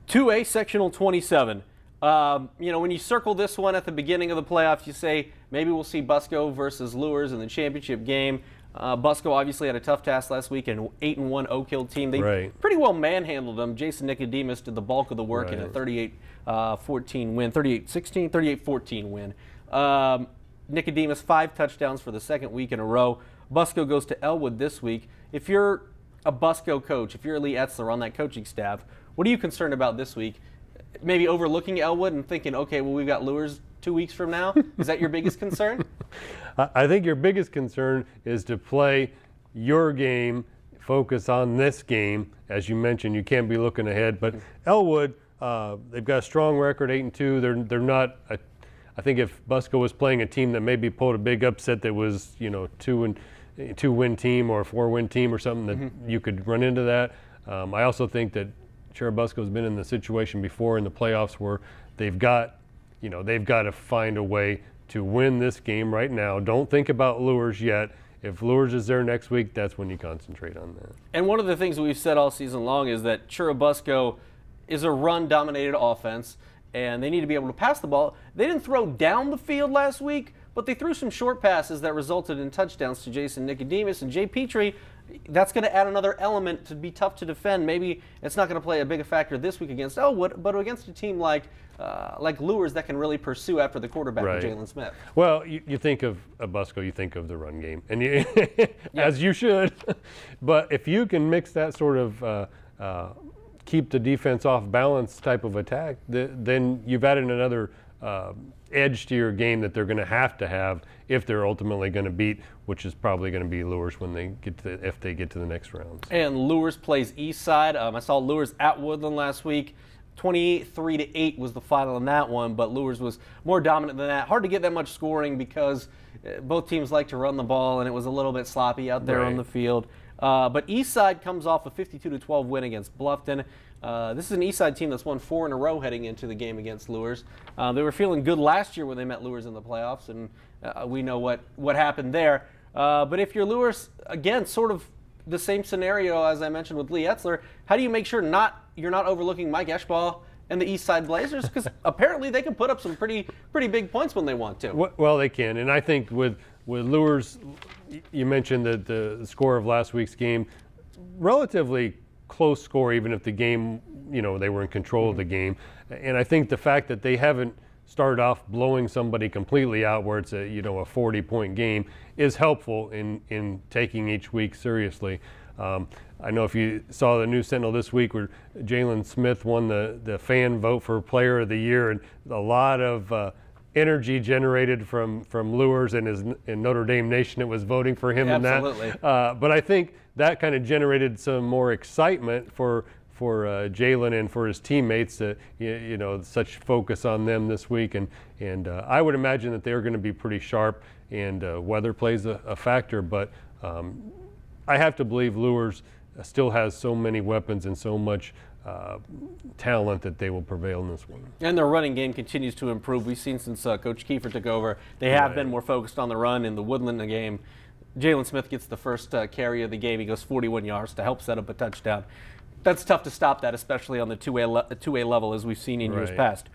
2A Sectional 27. When you circle this one at the beginning of the playoffs, you say maybe we'll see Busco versus Lures in the championship game. Busco obviously had a tough task last week, an 8-1 Oak Hill team. They pretty well manhandled them. Jason Nicodemus did the bulk of the work in a 38-14 win, 38-16, 38-14 win. Nicodemus 5 touchdowns for the second week in a row. Busco goes to Elwood this week. If you're a Busco coach, if you're Lee Etzler on that coaching staff, what are you concerned about this week? Maybe overlooking Elwood and thinking, okay, well, we've got Lures 2 weeks from now? Is that your biggest concern? I think your biggest concern is to play your game, focus on this game. As you mentioned, you can't be looking ahead. But Elwood, they've got a strong record, 8-2. They're not. I think if Busco was playing a team that maybe pulled a big upset that was, two-win team or a 4-win team or something, that you could run into that. I also think that Churubusco's been in the situation before in the playoffs where they've got to find a way to win this game right now. Don't think about Lures yet. If Lures is there next week, that's when you concentrate on that. And one of the things we've said all season long is that Churubusco is a run-dominated offense, and they need to be able to pass the ball. They didn't throw down the field last week, but they threw some short passes that resulted in touchdowns to Jason Nicodemus and Jay Petrie. That's going to add another element to be tough to defend. Maybe it's not going to play a big factor this week against Elwood, but against a team like Lures that can really pursue after the quarterback, Jalen Smith. Well, you think of Busco, you think of the run game, and as you should. But if you can mix that sort of keep the defense off balance type of attack, then you've added another edge to your game that they're going to have if they're ultimately going to beat, which is probably going to be Lures when they get to if they get to the next round. And Lures plays Eastside. I saw Lures at Woodland last week. 23-8 was the final in that one, but Lures was more dominant than that. Hard to get that much scoring because both teams like to run the ball, and it was a little bit sloppy out there on the field. But Eastside comes off a 52-12 win against Bluffton. This is an Eastside team that's won 4 in a row heading into the game against Lures. They were feeling good last year when they met Lures in the playoffs, and we know what happened there. But if you're Lures, again, sort of the same scenario as I mentioned with Lee Etzler, how do you make sure you're not overlooking Mike Eschball and the Eastside Blazers? Because apparently they can put up some pretty big points when they want to. Well, they can, and I think with Lures, you mentioned that the score of last week's game, relatively close score, even if the game, they were in control of the game. And I think the fact that they haven't started off blowing somebody completely out where it's a 40-point game is helpful in taking each week seriously. I know if you saw the News Sentinel this week where Jalen Smith won the fan vote for Player of the Year, and a lot of energy generated from Lures and in Notre Dame Nation that was voting for him in that. But I think that kind of generated some more excitement for Jalen and for his teammates, such focus on them this week, and I would imagine that they're going to be pretty sharp, and weather plays a factor, but I have to believe Lures still has so many weapons and so much talent that they will prevail in this one. And their running game continues to improve. We've seen since Coach Kiefer took over, they have been more focused on the run. In the Woodland game, Jalen Smith gets the first carry of the game. He goes 41 yards to help set up a touchdown. That's tough to stop that, especially on the 2A level, as we've seen in years past.